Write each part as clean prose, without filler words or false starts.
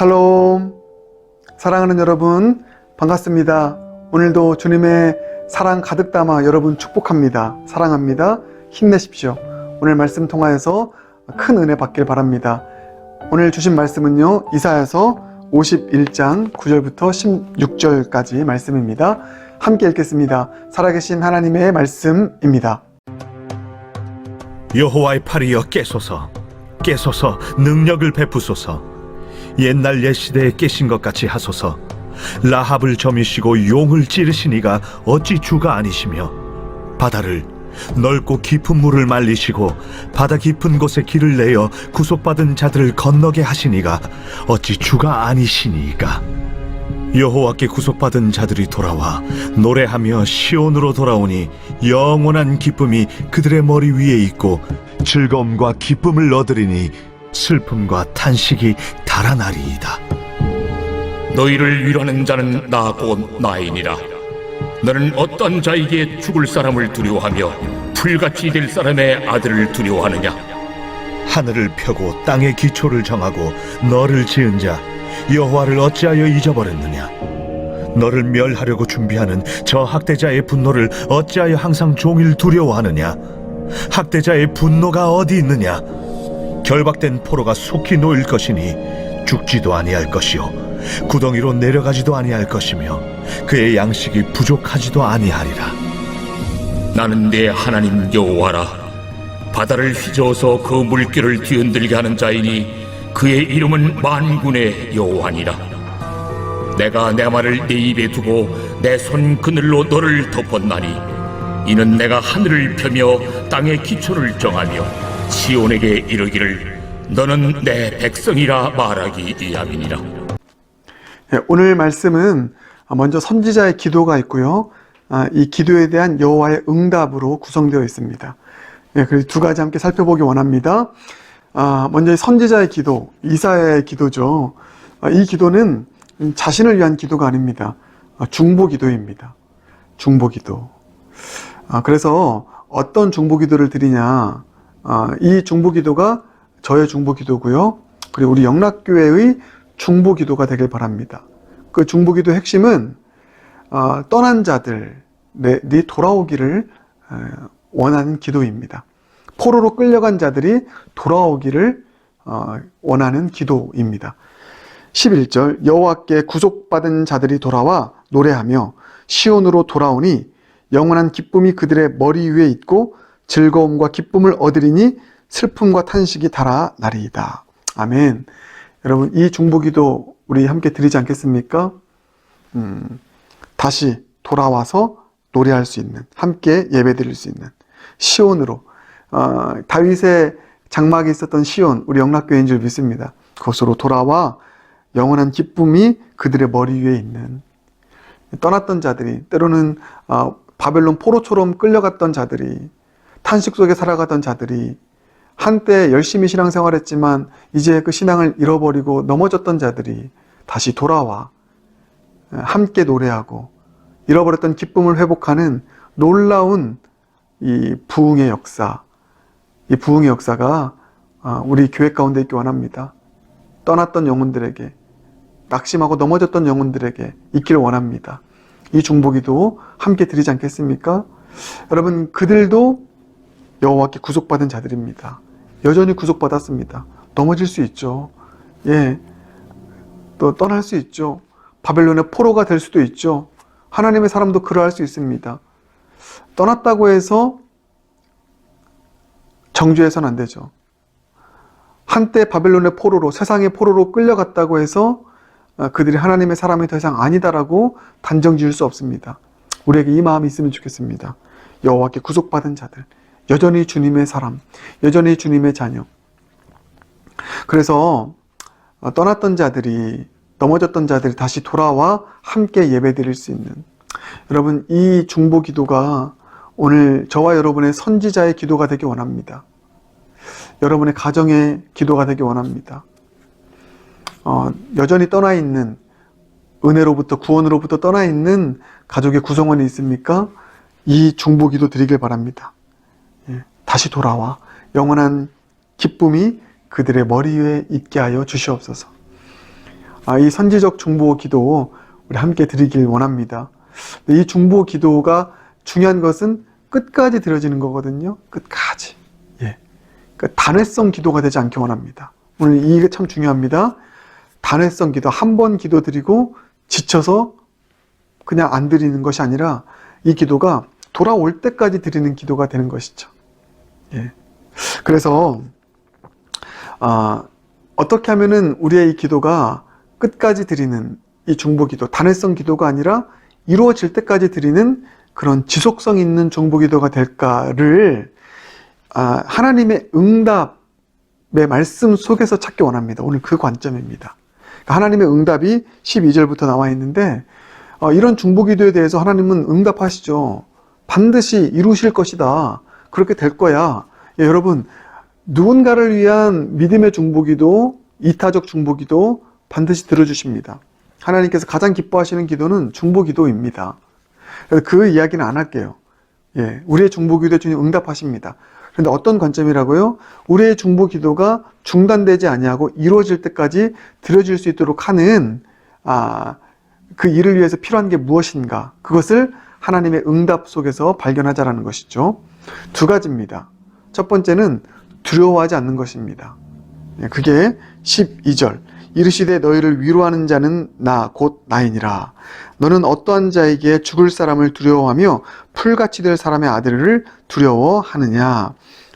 샬롬. 사랑하는 여러분, 반갑습니다. 오늘도 주님의 사랑 가득 담아 여러분 축복합니다. 사랑합니다. 힘내십시오. 오늘 말씀 통하여서 큰 은혜 받길 바랍니다. 오늘 주신 말씀은요, 이사야서 51장 9절부터 16절까지 말씀입니다. 함께 읽겠습니다. 살아계신 하나님의 말씀입니다. 여호와의 팔이여 깨소서, 깨소서 능력을 베푸소서. 옛날 옛 시대에 깨신 것 같이 하소서. 라합을 점이시고 용을 찌르시니가 어찌 주가 아니시며, 바다를 넓고 깊은 물을 말리시고 바다 깊은 곳에 길을 내어 구속받은 자들을 건너게 하시니가 어찌 주가 아니시니까. 여호와께 구속받은 자들이 돌아와 노래하며 시온으로 돌아오니 영원한 기쁨이 그들의 머리 위에 있고 즐거움과 기쁨을 얻으리니 슬픔과 탄식이 달아나리이다. 너희를 위로하는 자는 나 곧 나이니라. 너는 어떤 자에게 죽을 사람을 두려워하며 풀같이 될 사람의 아들을 두려워하느냐? 하늘을 펴고 땅의 기초를 정하고 너를 지은 자 여호와를 어찌하여 잊어버렸느냐? 너를 멸하려고 준비하는 저 학대자의 분노를 어찌하여 항상 종일 두려워하느냐? 학대자의 분노가 어디 있느냐? 결박된 포로가 속히 놓일 것이니 죽지도 아니할 것이요 구덩이로 내려가지도 아니할 것이며 그의 양식이 부족하지도 아니하리라. 나는 내 하나님 여호와라. 바다를 휘저어서 그 물결을 뒤흔들게 하는 자이니 그의 이름은 만군의 여호와니라. 내가 내 말을 네 입에 두고 내 손 그늘로 너를 덮었나니 이는 내가 하늘을 펴며 땅의 기초를 정하며 시온에게 이르기를 너는 내 백성이라 말하기 위함이니라. 오늘 말씀은 먼저 선지자의 기도가 있고요, 이 기도에 대한 여호와의 응답으로 구성되어 있습니다. 그래서 두 가지 함께 살펴보기 원합니다. 먼저 선지자의 기도, 이사야의 기도죠. 이 기도는 자신을 위한 기도가 아닙니다. 중보기도입니다. 중보기도. 그래서 어떤 중보기도를 드리냐, 이 중보기도가 저의 중보기도고요, 그리고 우리 영락교회의 중보기도가 되길 바랍니다. 그 중보기도의 핵심은 떠난 자들이 돌아오기를 원하는 기도입니다. 포로로 끌려간 자들이 돌아오기를 원하는 기도입니다. 11절 여호와께 구속받은 자들이 돌아와 노래하며 시온으로 돌아오니 영원한 기쁨이 그들의 머리 위에 있고 즐거움과 기쁨을 얻으리니 슬픔과 탄식이 달아나리이다. 아멘. 여러분, 이 중보기도 우리 함께 드리지 않겠습니까? 다시 돌아와서 노래할 수 있는, 함께 예배드릴 수 있는 시온으로, 다윗의 장막에 있었던 시온, 우리 영락교회인 줄 믿습니다. 그곳으로 돌아와 영원한 기쁨이 그들의 머리 위에 있는, 떠났던 자들이, 때로는 바벨론 포로처럼 끌려갔던 자들이, 탄식 속에 살아가던 자들이, 한때 열심히 신앙생활했지만 이제 그 신앙을 잃어버리고 넘어졌던 자들이 다시 돌아와 함께 노래하고 잃어버렸던 기쁨을 회복하는 놀라운 이 부흥의 역사, 이 부흥의 역사가 우리 교회 가운데 있기 원합니다. 떠났던 영혼들에게, 낙심하고 넘어졌던 영혼들에게 있기를 원합니다. 이 중보기도 함께 드리지 않겠습니까? 여러분, 그들도 여호와께 구속받은 자들입니다. 여전히 구속받았습니다. 넘어질 수 있죠. 또 떠날 수 있죠. 바벨론의 포로가 될 수도 있죠. 하나님의 사람도 그러할 수 있습니다. 떠났다고 해서 정죄해서는 안 되죠. 한때 바벨론의 포로로, 세상의 포로로 끌려갔다고 해서 그들이 하나님의 사람이 더 이상 아니다라고 단정 지을 수 없습니다. 우리에게 이 마음이 있으면 좋겠습니다. 여호와께 구속받은 자들, 여전히 주님의 사람, 여전히 주님의 자녀. 그래서 떠났던 자들이, 넘어졌던 자들이 다시 돌아와 함께 예배드릴 수 있는, 여러분, 이 중보기도가 오늘 저와 여러분의 선지자의 기도가 되기 원합니다. 여러분의 가정의 기도가 되기 원합니다. 여전히 떠나 있는, 은혜로부터, 구원으로부터 떠나 있는 가족의 구성원이 있습니까? 이 중보기도 드리길 바랍니다. 다시 돌아와 영원한 기쁨이 그들의 머리 위에 있게 하여 주시옵소서. 이 선지적 중보 기도 우리 함께 드리길 원합니다. 이 중보 기도가 중요한 것은 끝까지 드려지는 거거든요. 끝까지. 예. 그러니까 단회성 기도가 되지 않기 원합니다. 오늘 이게 참 중요합니다. 단회성 기도, 한 번 기도 드리고 지쳐서 그냥 안 드리는 것이 아니라 이 기도가 돌아올 때까지 드리는 기도가 되는 것이죠. 예. 그래서 어떻게 하면은 우리의 이 기도가 끝까지 드리는 이 중보 기도, 단회성 기도가 아니라 이루어질 때까지 드리는 그런 지속성 있는 중보 기도가 될까를 하나님의 응답의 말씀 속에서 찾기 원합니다. 오늘 그 관점입니다. 하나님의 응답이 12절부터 나와 있는데 이런 중보 기도에 대해서 하나님은 응답하시죠. 반드시 이루실 것이다. 그렇게 될 거야. 예, 여러분, 누군가를 위한 믿음의 중보 기도, 이타적 중보 기도 반드시 들어주십니다. 하나님께서 가장 기뻐하시는 기도는 중보 기도입니다. 그래서 그 이야기는 안 할게요. 예, 우리의 중보 기도에 주님 응답하십니다. 그런데 어떤 관점이라고요? 우리의 중보 기도가 중단되지 아니하고 이루어질 때까지 드려질 수 있도록 하는 그 일을 위해서 필요한 게 무엇인가? 그것을 하나님의 응답 속에서 발견하자라는 것이죠. 두 가지입니다. 첫 번째는 두려워하지 않는 것입니다. 그게 12절. 이르시되 너희를 위로하는 자는 나 곧 나이니라. 너는 어떠한 자에게 죽을 사람을 두려워하며 풀같이 될 사람의 아들을 두려워하느냐.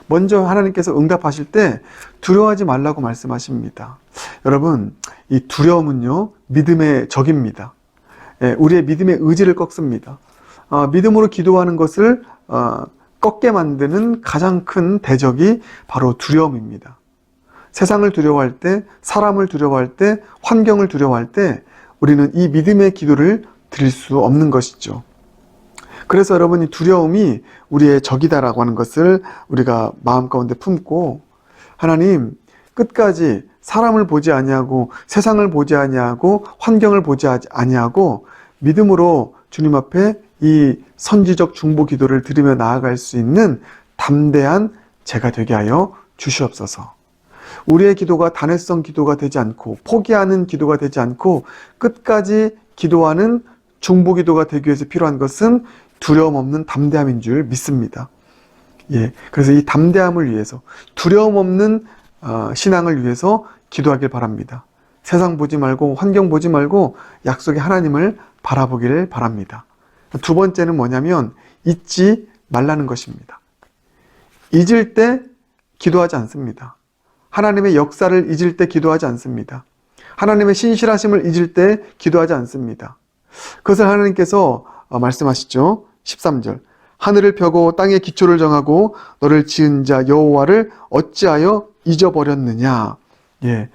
먼저 하나님께서 응답하실 때 두려워하지 말라고 말씀하십니다. 여러분, 이 두려움은요 믿음의 적입니다. 우리의 믿음의 의지를 꺾습니다. 믿음으로 기도하는 것을 꺾게 만드는 가장 큰 대적이 바로 두려움입니다. 세상을 두려워할 때, 사람을 두려워할 때, 환경을 두려워할 때 우리는 이 믿음의 기도를 드릴 수 없는 것이죠. 그래서 여러분, 이 두려움이 우리의 적이다라고 하는 것을 우리가 마음 가운데 품고, 하나님 끝까지 사람을 보지 아니하고 세상을 보지 아니하고 환경을 보지 아니하고 믿음으로 주님 앞에 이 선지적 중보 기도를 드리며 나아갈 수 있는 담대한 제가 되게 하여 주시옵소서. 우리의 기도가 단회성 기도가 되지 않고 포기하는 기도가 되지 않고 끝까지 기도하는 중보 기도가 되기 위해서 필요한 것은 두려움 없는 담대함인 줄 믿습니다. 예, 그래서 이 담대함을 위해서, 두려움 없는 신앙을 위해서 기도하길 바랍니다. 세상 보지 말고 환경 보지 말고 약속의 하나님을 바라보기를 바랍니다. 두 번째는 뭐냐면 잊지 말라는 것입니다. 잊을 때 기도하지 않습니다. 하나님의 역사를 잊을 때 기도하지 않습니다. 하나님의 신실하심을 잊을 때 기도하지 않습니다. 그것을 하나님께서 말씀하시죠. 13절. 하늘을 펴고 땅에 기초를 정하고 너를 지은 자 여호와를 어찌하여 잊어버렸느냐. 예.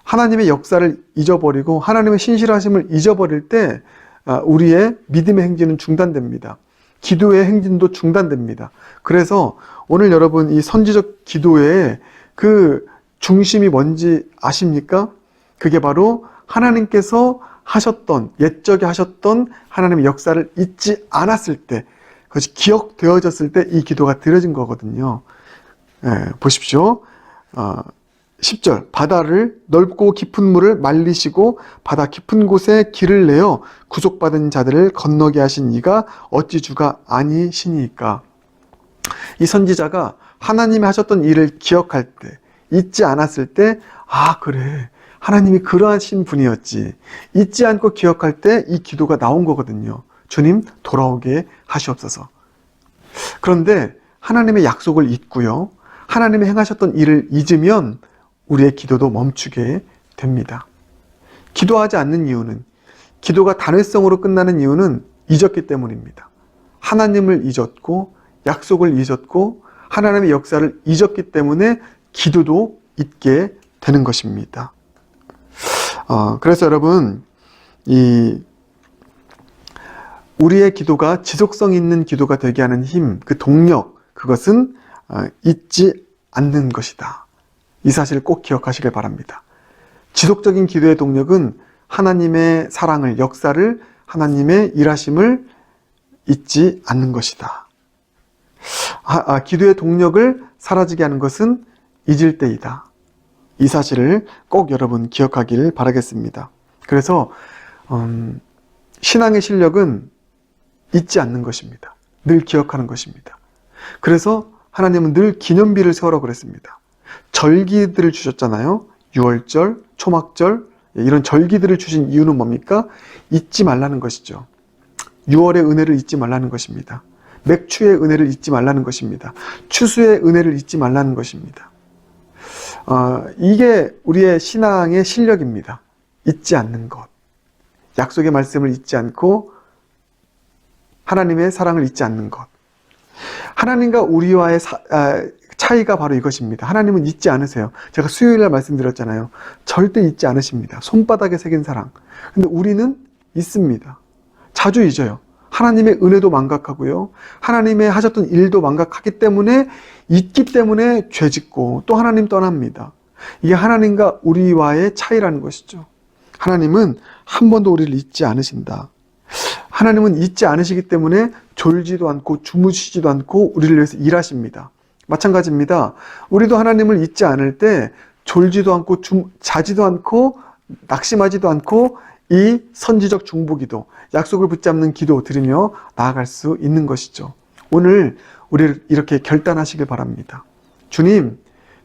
하나님의 역사를 잊어버리고 하나님의 신실하심을 잊어버릴 때 우리의 믿음의 행진은 중단됩니다. 기도의 행진도 중단됩니다. 그래서 오늘 여러분 이 선지적 기도의 그 중심이 뭔지 아십니까? 그게 바로 하나님께서 하셨던, 옛적에 하셨던 하나님의 역사를 잊지 않았을 때, 그것이 기억되어졌을 때 이 기도가 드려진 거거든요. 보십시오. 10절. 바다를 넓고 깊은 물을 말리시고 바다 깊은 곳에 길을 내어 구속받은 자들을 건너게 하신 이가 어찌 주가 아니시니까. 이 선지자가 하나님이 하셨던 일을 기억할 때, 잊지 않았을 때, 그래, 하나님이 그러하신 분이었지. 잊지 않고 기억할 때 이 기도가 나온 거거든요. 주님 돌아오게 하시옵소서. 그런데 하나님의 약속을 잊고요, 하나님이 행하셨던 일을 잊으면 우리의 기도도 멈추게 됩니다. 기도하지 않는 이유는, 기도가 단회성으로 끝나는 이유는 잊었기 때문입니다. 하나님을 잊었고 약속을 잊었고 하나님의 역사를 잊었기 때문에 기도도 잊게 되는 것입니다. 그래서 여러분, 우리의 기도가 지속성 있는 기도가 되게 하는 힘, 그 동력, 그것은 잊지 않는 것이다. 이 사실을 꼭 기억하시길 바랍니다. 지속적인 기도의 동력은 하나님의 사랑을, 역사를, 하나님의 일하심을 잊지 않는 것이다. 기도의 동력을 사라지게 하는 것은 잊을 때이다. 이 사실을 꼭 여러분 기억하기를 바라겠습니다. 그래서 신앙의 실력은 잊지 않는 것입니다. 늘 기억하는 것입니다. 그래서 하나님은 늘 기념비를 세우라고 그랬습니다. 절기들을 주셨잖아요. 유월절, 초막절, 이런 절기들을 주신 이유는 뭡니까? 잊지 말라는 것이죠. 6월의 은혜를 잊지 말라는 것입니다. 맥추의 은혜를 잊지 말라는 것입니다. 추수의 은혜를 잊지 말라는 것입니다. 이게 우리의 신앙의 실력입니다. 잊지 않는 것. 약속의 말씀을 잊지 않고 하나님의 사랑을 잊지 않는 것. 하나님과 우리와의 차이가 바로 이것입니다. 하나님은 잊지 않으세요. 제가 수요일날 말씀드렸잖아요. 절대 잊지 않으십니다. 손바닥에 새긴 사랑. 근데 우리는 잊습니다. 자주 잊어요. 하나님의 은혜도 망각하고요. 하나님의 하셨던 일도 망각하기 때문에, 잊기 때문에 죄짓고 또 하나님 떠납니다. 이게 하나님과 우리와의 차이라는 것이죠. 하나님은 한 번도 우리를 잊지 않으신다. 하나님은 잊지 않으시기 때문에 졸지도 않고 주무시지도 않고 우리를 위해서 일하십니다. 마찬가지입니다. 우리도 하나님을 잊지 않을 때 졸지도 않고 자지도 않고 낙심하지도 않고 이 선지적 중보기도, 약속을 붙잡는 기도 드리며 나아갈 수 있는 것이죠. 오늘 우리를 이렇게 결단하시길 바랍니다. 주님,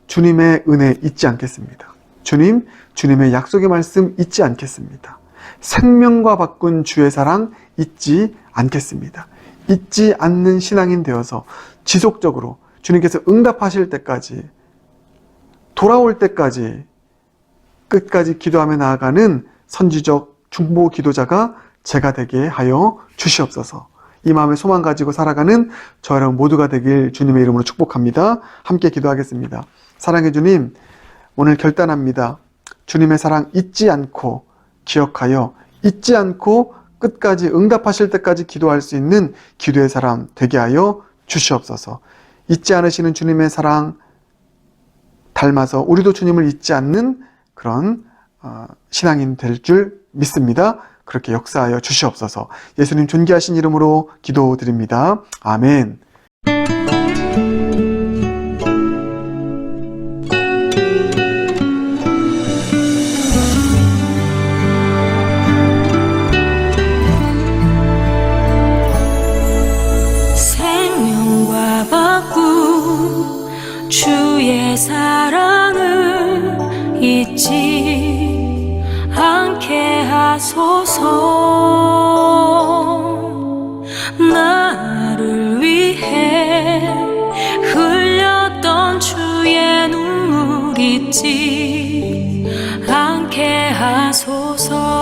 주님의 은혜 잊지 않겠습니다. 주님, 주님의 약속의 말씀 잊지 않겠습니다. 생명과 바꾼 주의 사랑 잊지 않겠습니다. 잊지 않는 신앙인 되어서 지속적으로 주님께서 응답하실 때까지, 돌아올 때까지 끝까지 기도하며 나아가는 선지적 중보 기도자가 제가 되게 하여 주시옵소서. 이 마음에 소망 가지고 살아가는 저 여러분 모두가 되길 주님의 이름으로 축복합니다. 함께 기도하겠습니다. 사랑의 주님, 오늘 결단합니다. 주님의 사랑 잊지 않고 기억하여 잊지 않고 끝까지 응답하실 때까지 기도할 수 있는 기도의 사람 되게 하여 주시옵소서. 잊지 않으시는 주님의 사랑 닮아서 우리도 주님을 잊지 않는 그런 신앙인 될 줄 믿습니다. 그렇게 역사하여 주시옵소서. 예수님 존귀하신 이름으로 기도드립니다. 아멘. 생명과 바꾼 주의 사랑을 잊지 않게 하소서. 나를 위해 흘렸던 주의 눈물 잊지 않게 하소서.